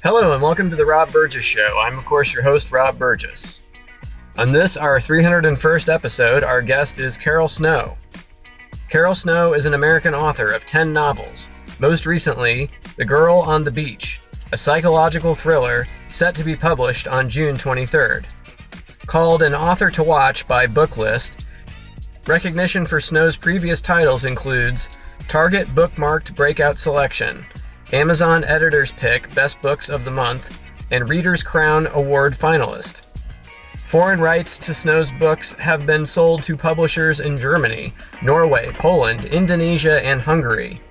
Hello and welcome to the Rob Burgess Show. I'm, of course, your host, Rob Burgess. On this, our 301st episode, our guest is Carol Snow. Carol Snow is an American author of 10 novels, most recently, The Girl on the Beach, a psychological thriller set to be published on June 23rd. Called an author to watch by Booklist, recognition for Snow's previous titles includes Target Bookmarked Breakout Selection, Amazon Editor's Pick Best Books of the Month, and Reader's Crown Award finalist. Foreign rights to Snow's books have been sold to publishers in Germany, Norway, Poland, Indonesia, and Hungary.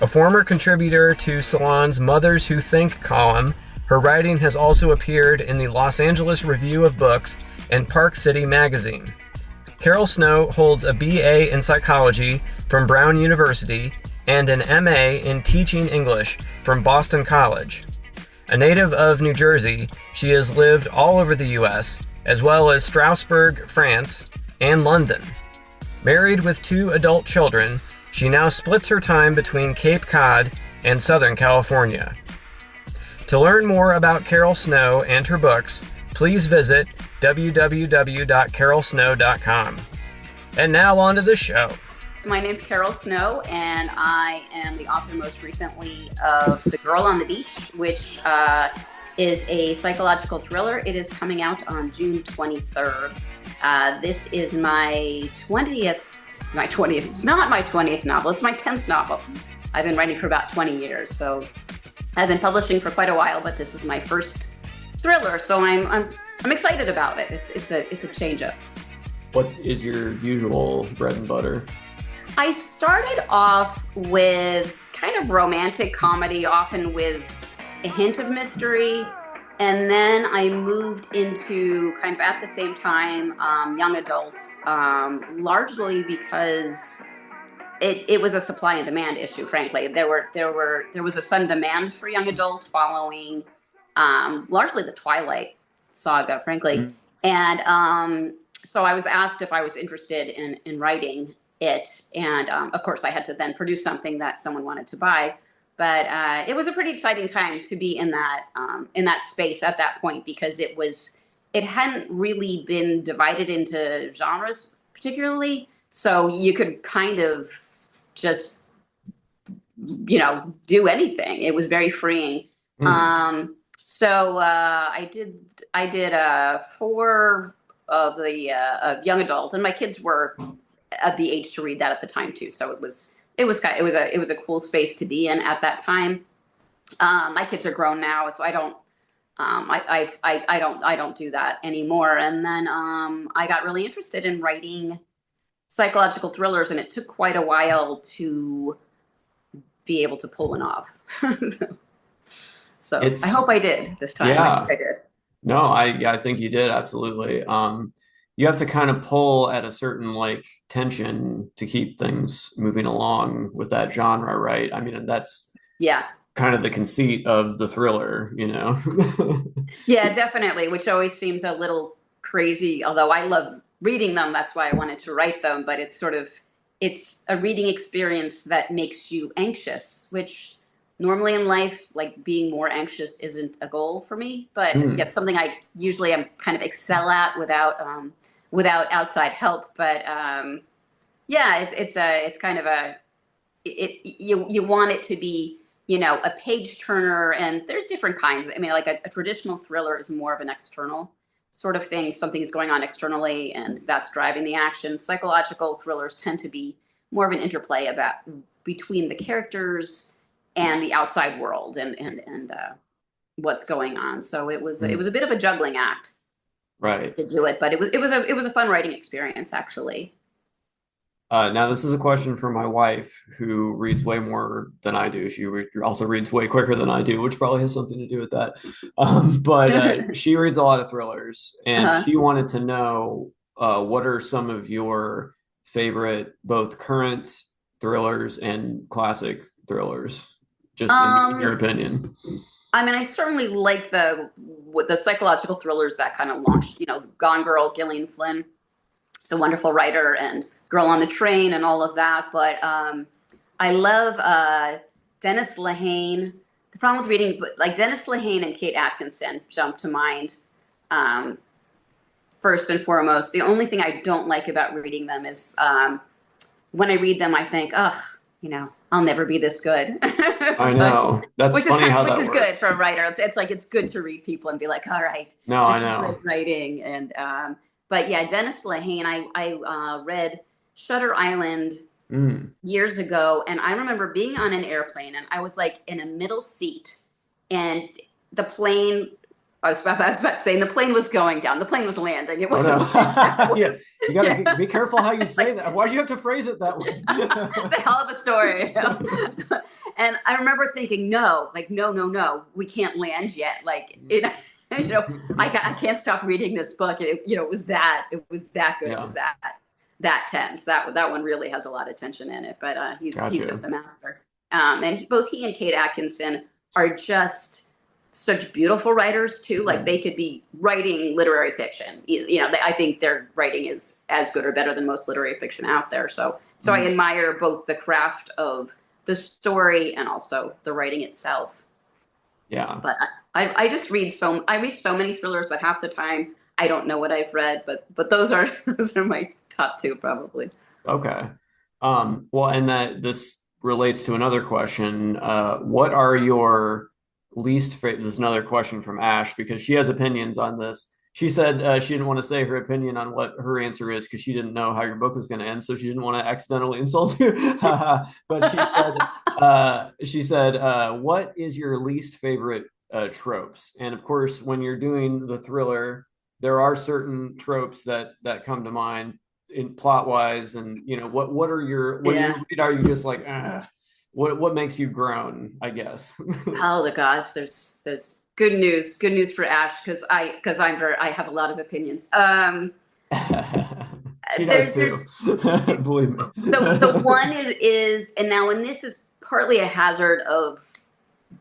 A former contributor to Salon's Mothers Who Think column, her writing has also appeared in the Los Angeles Review of Books and Park City magazine. Carol Snow holds a BA in psychology from Brown University and an MA in teaching English from Boston College. A native of New Jersey, she has lived all over the U.S., as well as Strasbourg, France, and London. Married with 2 adult children, she now splits her time between Cape Cod and Southern California. To learn more about Carol Snow and her books, please visit www.carolsnow.com. And now on to the show. My name's Carol Snow, and I am the author most recently of The Girl on the Beach, which is a psychological thriller. It is coming out on June 23rd. This is my 20th, it's not my 20th novel, it's my 10th novel. I've been writing for about 20 years, so I've been publishing for quite a while, but this is my first thriller, so I'm excited about it. It's a change up. What is your usual bread and butter? I started off with kind of romantic comedy, often with a hint of mystery. And then I moved into kind of at the same time, young adult, largely because it was a supply and demand issue, frankly. There was a sudden demand for young adult following largely the Twilight saga, frankly. Mm-hmm. And so I was asked if I was interested in writing it. And of course I had to then produce something that someone wanted to buy. But it was a pretty exciting time to be in that space at that point, because it hadn't really been divided into genres particularly. So you could kind of just, do anything. It was very freeing. Mm. So I did 4 of the young adult, and my kids were at the age to read that at the time too. So it was a cool space to be in at that time. My kids are grown now, so I don't do that anymore. And then I got really interested in writing psychological thrillers, and it took quite a while to be able to pull one off. So I hope I did this time. Yeah. I think I did. No, I think you did, absolutely. You have to kind of pull at a certain tension to keep things moving along with that genre, right? I mean, that's kind of the conceit of the thriller, Yeah, definitely, which always seems a little crazy, although I love reading them. That's why I wanted to write them. But it's a reading experience that makes you anxious, which normally in life, being more anxious isn't a goal for me, but it's something I usually am kind of excel at without outside help. But it's kind of you want it to be, a page turner, and there's different kinds. I mean, a traditional thriller is more of an external sort of thing. Something is going on externally, and that's driving the action. Psychological thrillers tend to be more of an interplay between the characters and the outside world and what's going on. So it was a bit of a juggling act, right, to do it, but it was a fun writing experience, actually. Now this is a question for my wife, who reads way more than I do. She also reads way quicker than I do, which probably has something to do with that. But she reads a lot of thrillers, and she wanted to know what are some of your favorite both current thrillers and classic thrillers, just in your opinion. I mean, I certainly like the psychological thrillers that kind of launched, Gone Girl, Gillian Flynn. She's a wonderful writer, and Girl on the Train and all of that. But I love Dennis Lehane, the problem with reading, like Dennis Lehane and Kate Atkinson jump to mind. First and foremost, the only thing I don't like about reading them is when I read them, I think, oh, I'll never be this good. I know. That's funny how that works. Which is good for a writer. It's like, it's good to read people and be like, all right, no, this I know. is great writing. And but yeah, Dennis Lehane, I read Shutter Island years ago, and I remember being on an airplane, and I was like in a middle seat, and the plane. I was about to say, and the plane was going down. The plane was landing. It wasn't. Oh, no. Yeah, you gotta be careful how you say that. Why do you have to phrase it that way? It's a hell of a story. And I remember thinking, no, we can't land yet. Like, I can't stop reading this book. It was that good. Yeah. It was that tense. That one really has a lot of tension in it. But he's just a master. And both he and Kate Atkinson are just such beautiful writers too. Like, they could be writing literary fiction. I think their writing is as good or better than most literary fiction out there. So I admire both the craft of the story and also the writing itself. Yeah. But I just read so many thrillers that half the time I don't know what I've read, but those are my top two probably. Okay. Well, and this relates to another question. What are your least favorite? This is another question from Ash, because she has opinions on this. She said she didn't want to say her opinion on what her answer is because she didn't know how your book was going to end, so she didn't want to accidentally insult you. But she said, what is your least favorite tropes? And of course, when you're doing the thriller, there are certain tropes that come to mind in plot wise, and what are your when you read, are you just like, what makes you groan, I guess? Oh, the gosh, there's good news for Ash, because I have a lot of opinions. She does too. Believe me. The one is, and now, and this is partly a hazard of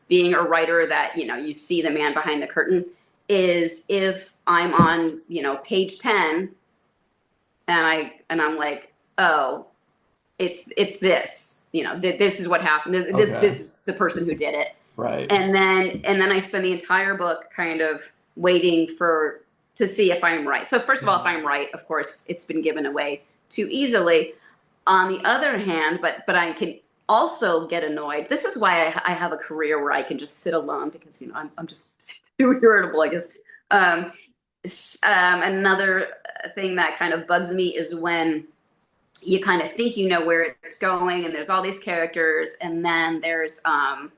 being a writer that you see the man behind the curtain, is if I'm on page 10 and I'm like, oh, it's this. This is what happened. This is the person who did it. Right. And then I spend the entire book kind of waiting to see if I'm right. So first of all, if I'm right, of course, it's been given away too easily. On the other hand, but I can also get annoyed. This is why I have a career where I can just sit alone, because I'm just too irritable, I guess. Another thing that kind of bugs me is when you kind of think where it's going, and there's all these characters, and then there's a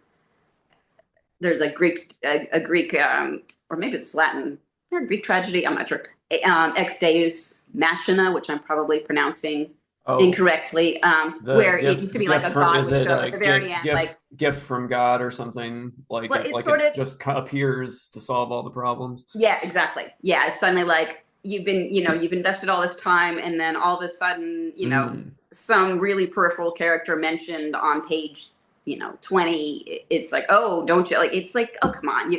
Greek or maybe it's Latin or Greek tragedy, I'm not sure. Ex Deus Machina, which I'm probably pronouncing incorrectly, where it used to be like a god would show up at the very end, gift from God or something, like it just appears to solve all the problems. Yeah, exactly. Yeah, it's suddenly like you've invested all this time, and then all of a sudden, some really peripheral character mentioned on page 20, it's like, oh, don't you, like, it's like, oh, come on.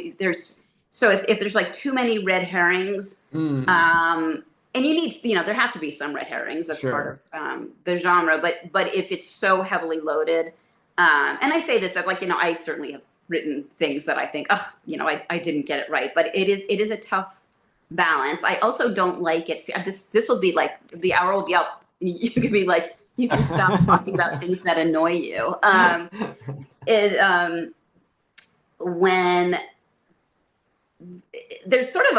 So if there's like too many red herrings, and you need, there have to be some red herrings. That's part of the genre. But if it's so heavily loaded, and I say this as like, I certainly have written things that I think, I didn't get it right. But it is a tough balance. I also don't like it. This will be like, the hour will be up. You can be like, you can stop talking about things that annoy you. When there's sort of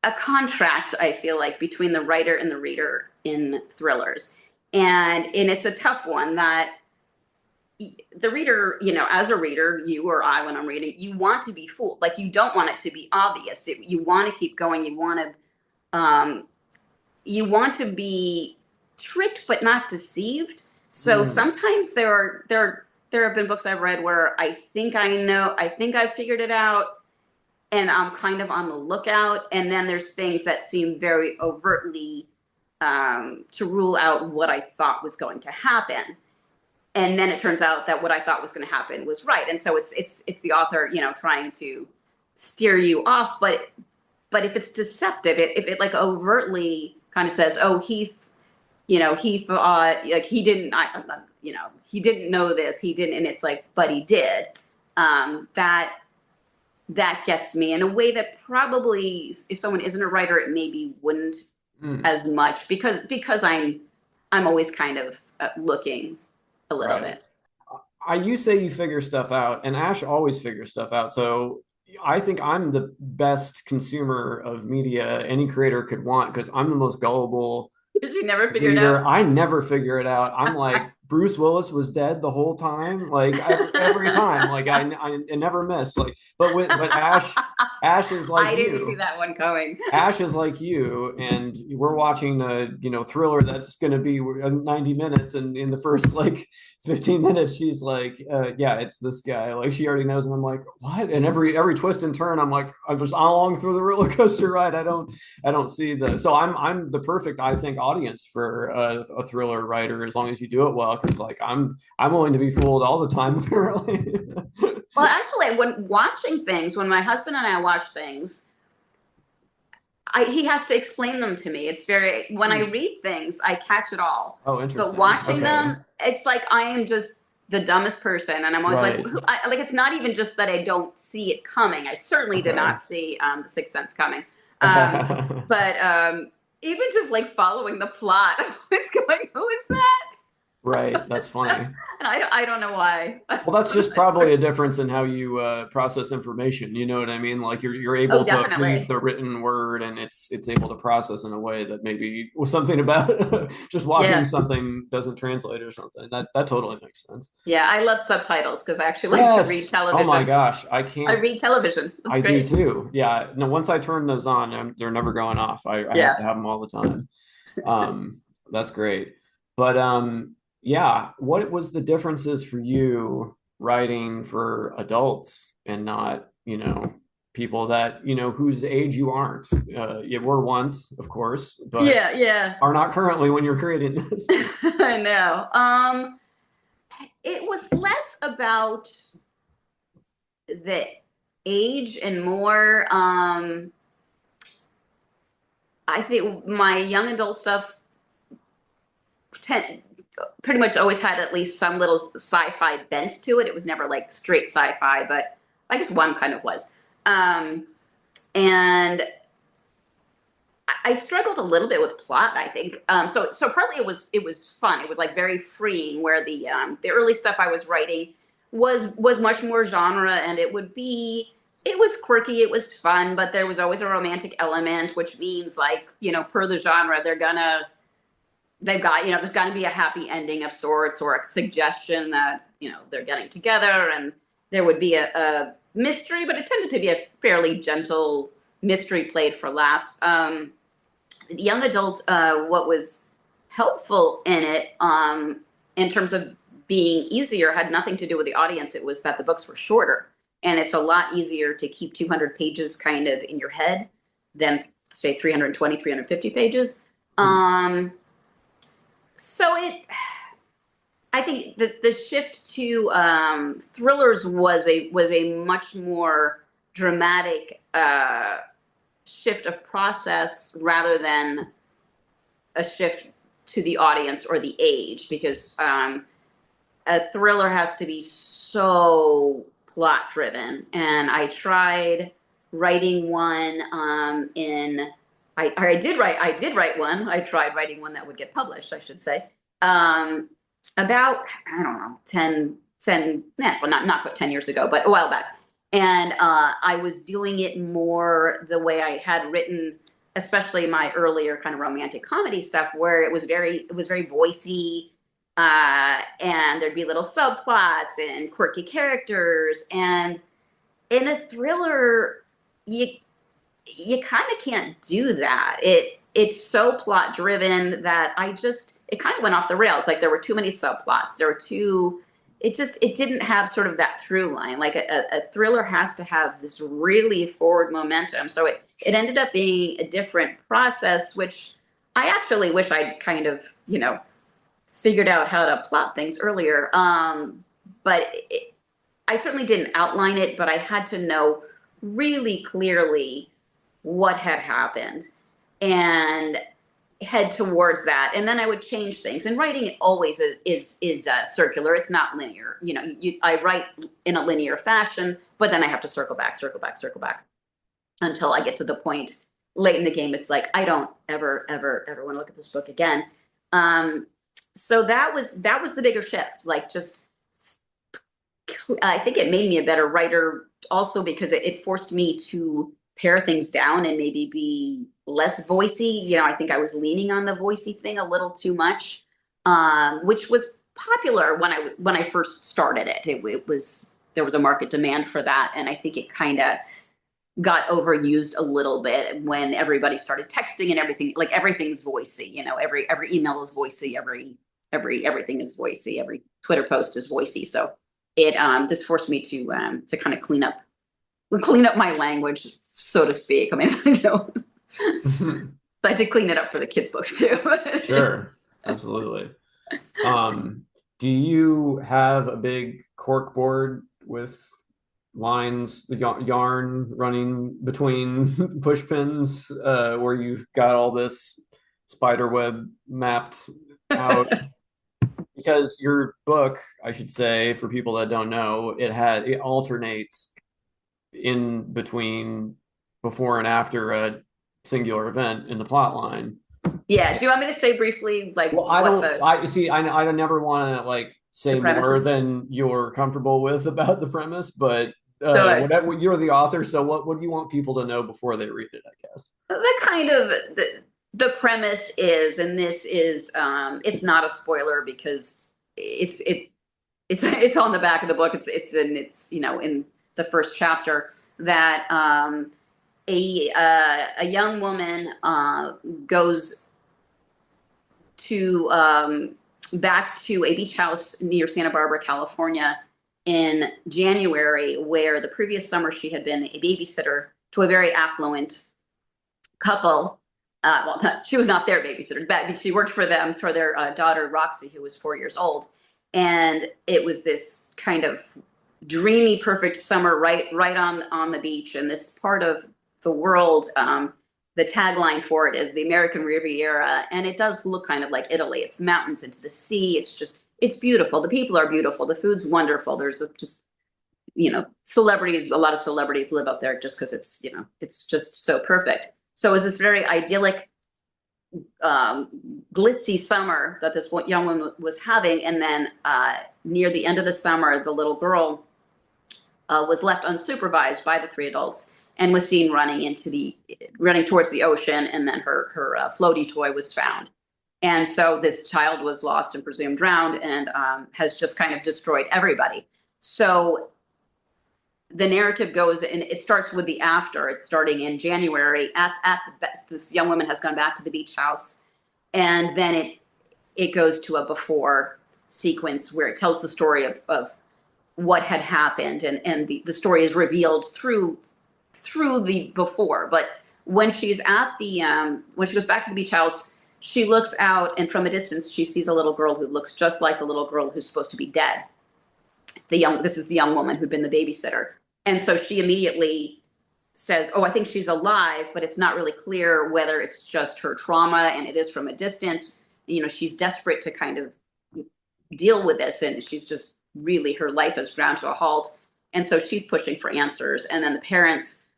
a contract, I feel like, between the writer and the reader in thrillers, and it's a tough one, that the reader, as a reader, you or I, when I'm reading, you want to be fooled. Like, you don't want it to be obvious. You want to keep going. You want to be tricked but not deceived. So sometimes there have been books I've read where I think I've figured it out, and I'm kind of on the lookout, and then there's things that seem very overtly to rule out what I thought was going to happen, and then it turns out that what I thought was going to happen was right. And so it's the author trying to steer you off, but if it's deceptive, if it like overtly kind of says, oh, Heath, he thought, like, he didn't know this, he didn't, and it's like, but he did. That gets me in a way that probably, if someone isn't a writer, it maybe wouldn't as much, because I'm always kind of looking a little Right. bit. You say you figure stuff out, and Ash always figures stuff out. So I think I'm the best consumer of media any creator could want because I'm the most gullible Because you never figure it reader. out. I never figure it out. I'm like, Bruce Willis was dead the whole time, like every time, like I never miss. Like, but Ash is like I didn't see you. that one coming. Ash is like you, and we're watching a thriller that's going to be 90 minutes, and in the first like 15 minutes, she's like, "Yeah, it's this guy." Like she already knows, and I'm like, "What?" And every twist and turn, I'm like, "I'm just along through the roller coaster ride." I don't see the. So I'm the perfect, I think, audience for a thriller writer as long as you do it well, because like I'm willing to be fooled all the time, apparently. Well, actually, when watching things, when my husband and I watch things, he has to explain them to me. It's when I read things, I catch it all. Oh, But interesting. watching Okay. them, it's like I am just the dumbest person. And I'm always like, Right. like, it's not even just that I don't see it coming. I certainly did Okay. not see The Sixth Sense coming. But even just like following the plot, I was going, who is that? Right. That's funny. And I don't know why. Well, that's I'm just not probably sure. a difference in how you process information. You know what I mean? Like you're Oh, able to read definitely. the written word, and it's able to process in a way that maybe something about just watching Yeah. something doesn't translate or something. That totally makes sense. Yeah. I love subtitles because I actually like to read Yes. Oh my television. gosh, I read television. That's I do great. too. Yeah. No, once I turn those on, they're never going off. I have Yeah. to have them all the time. That's great. But yeah, what was the differences for you writing for adults and not, people that, whose age you aren't? You were once, of course, but Yeah. Yeah. are not currently when you're creating this. I know. It was less about the age and more. I think my young adult stuff ten, pretty much always had at least some little sci-fi bent to it. It was never like straight sci-fi, but I guess one kind of was. And I struggled a little bit with plot, I think. So partly it was fun. It was like very freeing. Where the early stuff I was writing was much more genre, and it was quirky, it was fun, but there was always a romantic element, which means like per the genre, there's got to be a happy ending of sorts, or a suggestion that they're getting together, and there would be a mystery, but it tended to be a fairly gentle mystery played for laughs. Young adult, what was helpful in it, in terms of being easier, had nothing to do with the audience. It was that the books were shorter, and it's a lot easier to keep 200 pages kind of in your head than say 320, 350 pages. So I think that the shift to thrillers was a much more dramatic shift of process rather than a shift to the audience or the age, because a thriller has to be so plot driven. And I tried writing one in I did write one. I tried writing one that would get published, I should say. About, I don't know, 10, well, not quite 10 years ago, but a while back. And I was doing it more the way I had written, especially my earlier kind of romantic comedy stuff, where it was very voicey, and there'd be little subplots and quirky characters. And in a thriller, you kind of can't do that. It's so plot driven that it kind of went off the rails. Like there were too many subplots. It didn't have sort of that through line. Like a thriller has to have this really forward momentum. So it ended up being a different process, which I actually wish I'd kind of, figured out how to plot things earlier. But I certainly didn't outline it, but I had to know really clearly what had happened. And head towards that, and then I would change things. And writing always is circular. It's not linear. I write in a linear fashion, but then I have to circle back, until I get to the point late in the game. It's like I don't ever want to look at this book again. So that was the bigger shift. Like, just I think it made me a better writer also, because it forced me to pare things down and maybe be less voicey. I think I was leaning on the voicey thing a little too much, which was popular when I first started it. There was a market demand for that, and I think it kind of got overused a little bit when everybody started texting and everything. Like, everything's voicey. Every email is voicey. Everything is voicey. Every Twitter post is voicey. So this forced me to kind of clean up my language, so to speak. I mean, so I had to clean it up for the kids' books too. Sure, absolutely. Do you have a big cork board with lines, the yarn running between push pins, where you've got all this spider web mapped out? Because your book, I should say, for people that don't know, it alternates in between before and after a singular event in the plot line. Yeah. Do you want me to say briefly, like, well, I never want to like say more than you're comfortable with about the premise, but whatever, you're the author, so what do you want people to know before they read it, I guess? The kind of the premise is, and this is it's not a spoiler because it's on the back of the book. It's in the first chapter, that a young woman goes to back to a beach house near Santa Barbara, California, in January, where the previous summer she had been a babysitter to a very affluent couple. She was not their babysitter, but she worked for them, for their daughter Roxy, who was 4 years old. And it was this kind of dreamy, perfect summer right on the beach. And this part of the world, the tagline for it is the American Riviera. And it does look kind of like Italy. It's mountains into the sea. It's beautiful. The people are beautiful. The food's wonderful. There's celebrities, a lot of celebrities live up there just because it's just so perfect. So it was this very idyllic, glitzy summer that this young woman was having. And then near the end of the summer, the little girl was left unsupervised by the three adults and was seen running towards the ocean. And then her floaty toy was found. And so this child was lost and presumed drowned, and has just kind of destroyed everybody. So the narrative goes, and it starts with the after. It's starting in January this young woman has gone back to the beach house, and then it goes to a before sequence where it tells the story of what had happened, and the story is revealed through the before. But when she's when she goes back to the beach house, she looks out, and from a distance she sees a little girl who looks just like the little girl who's supposed to be dead. This is the young woman who'd been the babysitter. And so she immediately says, I think she's alive, but it's not really clear whether it's just her trauma, and it is from a distance. She's desperate to kind of deal with this, and she's just really, her life has ground to a halt. And so she's pushing for answers. And then the parents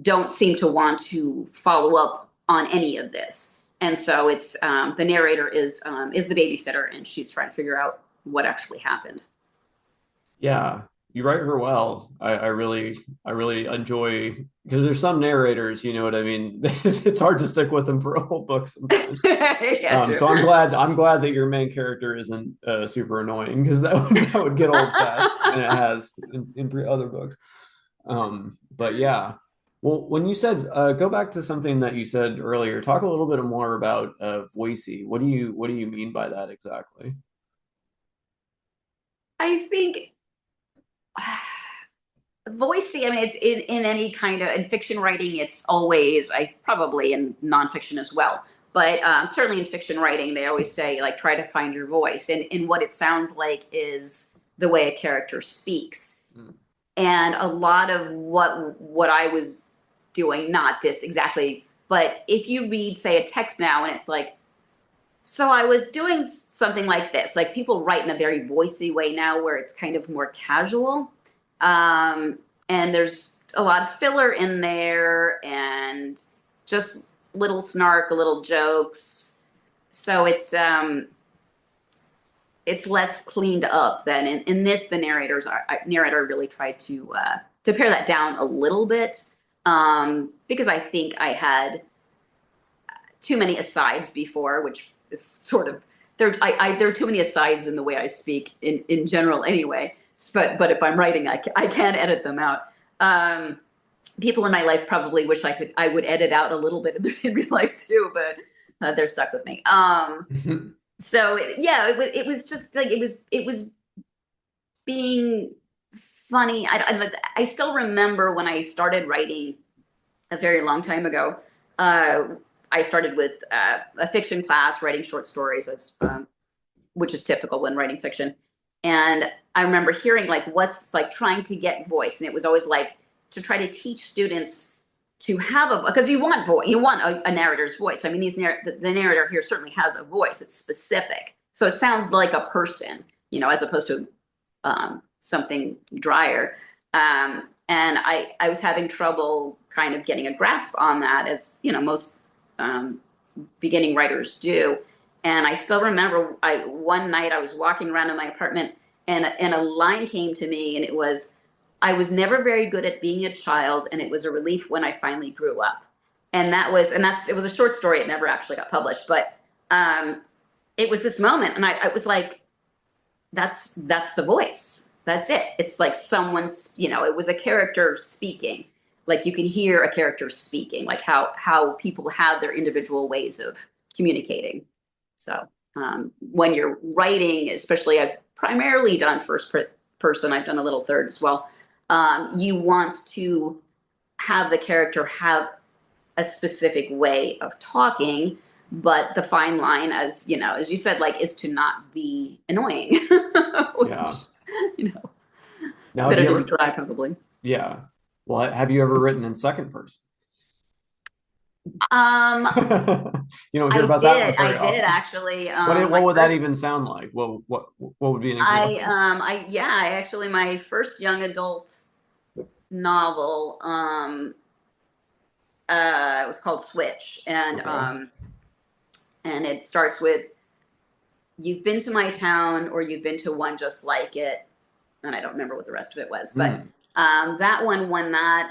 don't seem to want to follow up on any of this. And so it's the narrator is the babysitter, and she's trying to figure out what actually happened. Yeah, you write her well. I really enjoy, because there's some narrators, you know what I mean? It's hard to stick with them for a whole book sometimes. Yeah, so I'm glad that your main character isn't super annoying, because that would get old fast, and it has in other books. But yeah. Well, when you said go back to something that you said earlier, talk a little bit more about voicey. What do you mean by that exactly? I think voicey, I mean, it's in any kind of, in fiction writing, it's always, probably in nonfiction as well, but certainly in fiction writing, they always say, like, try to find your voice. And what it sounds like is the way a character speaks. And a lot of what I was doing, not this exactly But if you read, say, a text now and it's like, so I was doing something like this, like people write in a very voicey way now where it's kind of more casual. And there's a lot of filler in there and just little snark, little jokes. So it's less cleaned up than in this. The narrator really tried to pare that down a little bit, because I think I had too many asides before, which is sort of there are too many asides in the way I speak in general anyway. But if I'm writing, I can edit them out. People in my life probably wish I would edit out a little bit in real life too, but they're stuck with me. So it was just like it was being funny. I still remember when I started writing a very long time ago. I started with a fiction class, writing short stories, which is typical when writing fiction. And I remember hearing like what's like trying to get voice, and it was always like to try to teach students to have because you want a narrator's voice. I mean, the narrator here certainly has a voice. It's specific, so it sounds like a person, as opposed to something drier. And I was having trouble kind of getting a grasp on that, as most beginning writers do. And I still remember one night I was walking around in my apartment and a line came to me, and it was, I was never very good at being a child, and it was a relief when I finally grew up. And it was a short story. It never actually got published, but it was this moment. And I was like, that's the voice. That's it. It's like someone's, it was a character speaking. Like you can hear a character speaking, like how people have their individual ways of communicating. So when you're writing, especially I've primarily done first person, I've done a little third as well. You want to have the character have a specific way of talking, but the fine line, as you said, like, is to not be annoying. Which, Yeah. It's Now, better to be dry, probably. Yeah. Well, have you ever written in second person? You don't hear about that one very I often. did actually. What would that even sound like? What would be an example? I actually, my first young adult novel, it was called Switch, and Okay. and it starts with, "You've been to my town, or you've been to one just like it," and I don't remember what the rest of it was, but that one, when that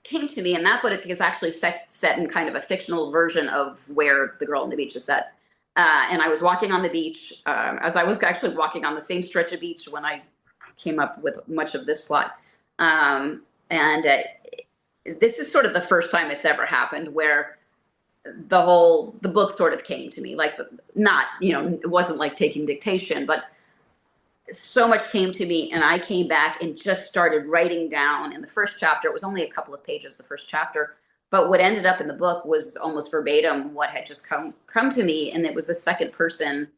came to me, and that book is actually set in kind of a fictional version of where The Girl on the Beach is set. And I was walking on the beach, as I was actually walking on the same stretch of beach when I came up with much of this plot. And this is sort of the first time it's ever happened where the book sort of came to me, like it wasn't like taking dictation, but so much came to me, and I came back and just started writing down in the first chapter. It was only a couple of pages, the first chapter, but what ended up in the book was almost verbatim what had just come to me. And it was the second person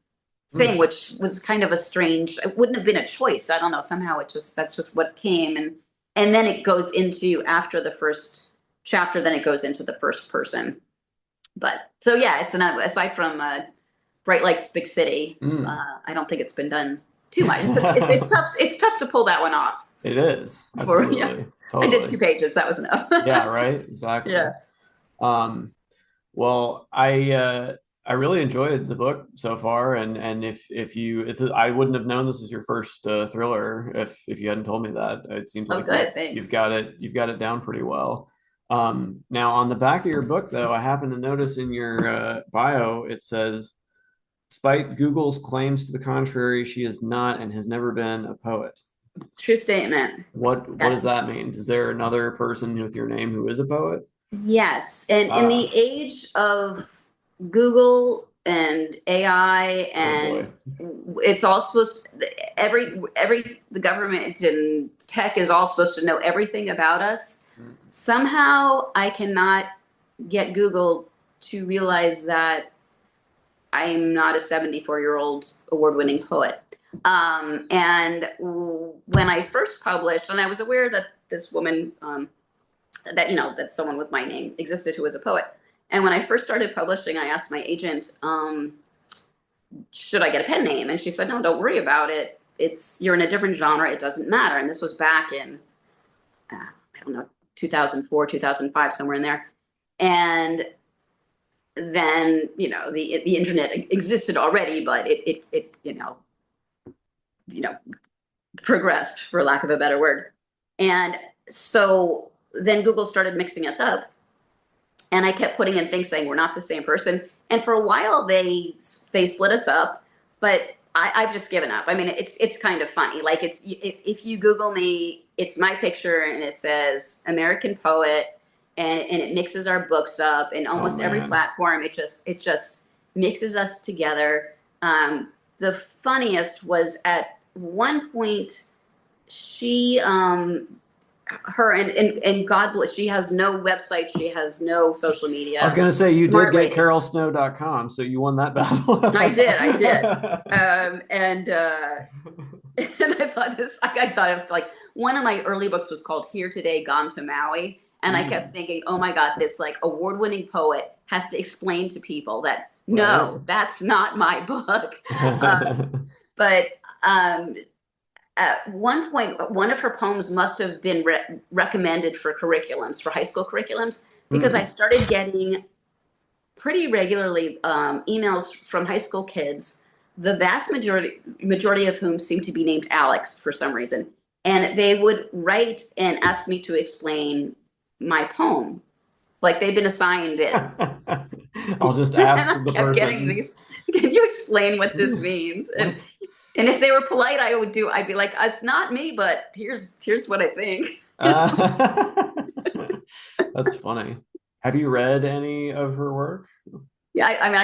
thing, which was kind of a strange, it wouldn't have been a choice. I don't know. Somehow that's just what came. And then it goes into, after the first chapter, then it goes into the first person. But so, yeah, it's aside from Bright Lights, Big City, I don't think it's been done too much. It's tough. It's tough to pull that one off. It is. Absolutely. Yeah. Totally. I did 2 pages. That was enough. Yeah. Right. Exactly. Yeah. Well, I really enjoyed the book so far, and I wouldn't have known this is your first thriller if you hadn't told me that. It seems like good, thanks. you've got it down pretty well. Now on the back of your book, though, I happen to notice in your bio it says, "Despite Google's claims to the contrary, she is not and has never been a poet." True statement. What does that mean? Is there another person with your name who is a poet? Yes, and in the age of Google and AI, and it's all supposed the government and tech is all supposed to know everything about us. Somehow I cannot get Google to realize that I'm not a 74-year-old award-winning poet. And when I first published, and I was aware that this woman, that, that someone with my name existed who was a poet. And when I first started publishing, I asked my agent, should I get a pen name? And she said, no, don't worry about it. You're in a different genre. It doesn't matter. And this was back in, I don't know, 2004, 2005, somewhere in there. And then, the internet existed already, but it progressed, for lack of a better word. And so then Google started mixing us up, and I kept putting in things saying we're not the same person. And for a while they split us up, but I've just given up. I mean, it's kind of funny. Like, if you Google me, it's my picture and it says American poet, and it mixes our books up, and almost every platform it just mixes us together. The funniest was at one point, she her and God bless, she has no website, she has no social media. I was going to say, you did get carolsnow.com, so you won that battle. I did. And I thought it was like, one of my early books was called Here Today, Gone to Maui. And I kept thinking, oh my God, this like award-winning poet has to explain to people that, no, that's not my book. But at one point, one of her poems must have been recommended for curriculums, for high school curriculums, because I started getting pretty regularly emails from high school kids, the vast majority of whom seemed to be named Alex for some reason. And they would write and ask me to explain my poem, like they'd been assigned it. I'll just ask the person. Can you explain what this means? And if they were polite, I'd be like, it's not me, but here's what I think. That's funny. Have you read any of her work? Yeah, I mean,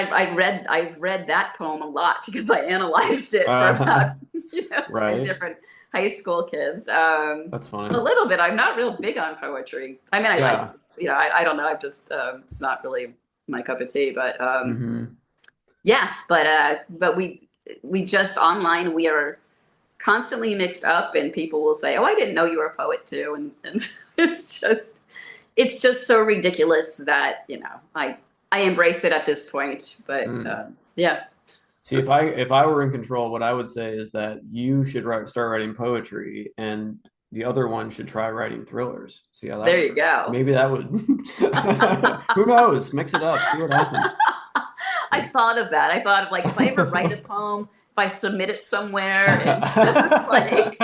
I've read that poem a lot because I analyzed it for about 10 different high school kids. That's funny. A little bit. I'm not real big on poetry. I mean, I don't know. I'm just it's not really my cup of tea. But but we just online, we are constantly mixed up, and people will say, "Oh, I didn't know you were a poet too," and it's just so ridiculous that I embrace it at this point. But yeah. See, if I were in control, what I would say is that you should start writing poetry, and the other one should try writing thrillers. See how that There works. You go. Maybe that would. Who knows? Mix it up. See what happens. I thought of that. I thought of, like, if I ever write a poem, if I submit it somewhere, and just like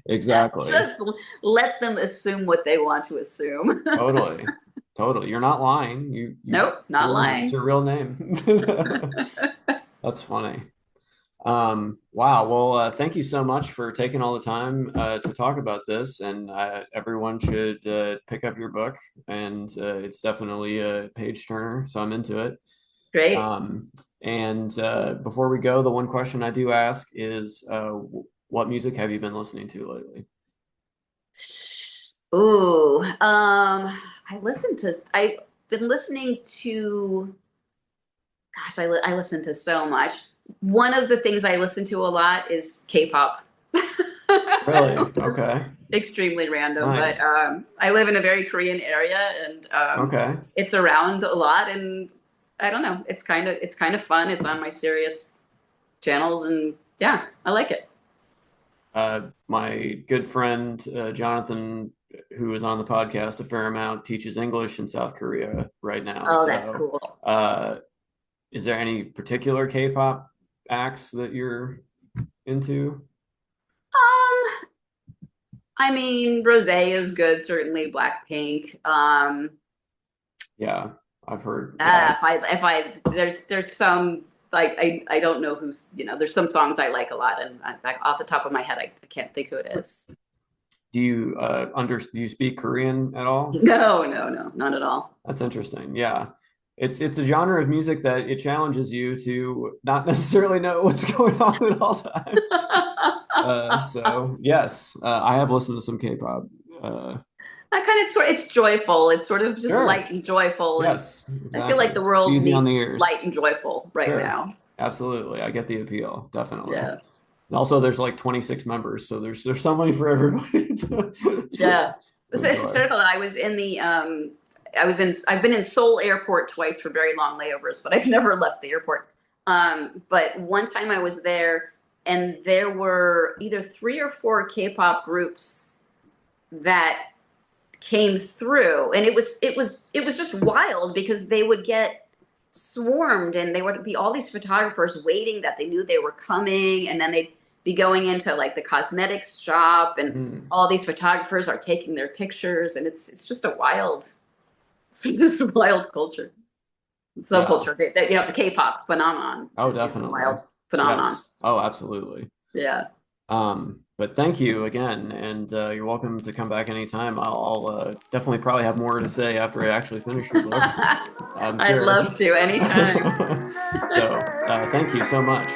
exactly. Just let them assume what they want to assume. Totally. You're not lying. Nope, not lying. It's your real name. That's funny. Wow. Well, thank you so much for taking all the time to talk about this. And everyone should pick up your book. And it's definitely a page turner. So I'm into it. Great. And before we go, the one question I do ask is, what music have you been listening to lately? Ooh, I've been listening to, gosh, I listen to so much. One of the things I listen to a lot is K-pop. Really? Okay. Extremely random, nice. But I live in a very Korean area, and it's around a lot, and I don't know, it's kind of fun. It's on my Sirius channels, and yeah, I like it. My good friend Jonathan, who is on the podcast a fair amount, teaches English in South Korea right now. Oh, that's cool. Is there any particular K-pop acts that you're into? I mean, Rosé is good, certainly. Blackpink. Yeah, I've heard. There's some, like, I don't know who's, there's some songs I like a lot, and off the top of my head, I can't think who it is. Do you do you speak Korean at all? No, not at all. That's interesting. Yeah. It's a genre of music that it challenges you to not necessarily know what's going on at all times. So yes, I have listened to some K-pop. That kind of it's joyful. It's sort of just light and joyful. Yes, and exactly. I feel like the world needs light and joyful right now. Absolutely, I get the appeal. Definitely. Yeah. And also, there's like 26 members, so there's somebody for everybody. Yeah. It's hysterical that I was in the I've been in Seoul airport twice for very long layovers, but I've never left the airport. But one time I was there, and there were either 3 or 4 K-pop groups that came through, and it was just wild because they would get swarmed, and they would be all these photographers waiting that they knew they were coming, and then they'd be going into like the cosmetics shop, and all these photographers are taking their pictures, and it's just a wild, it's just a wild culture, subculture. That the K-pop phenomenon. Oh, definitely. Is a wild phenomenon. Yes. Oh, absolutely. Yeah. But thank you again, and you're welcome to come back anytime. I'll definitely probably have more to say after I actually finish your book. I'd love to anytime. So thank you so much.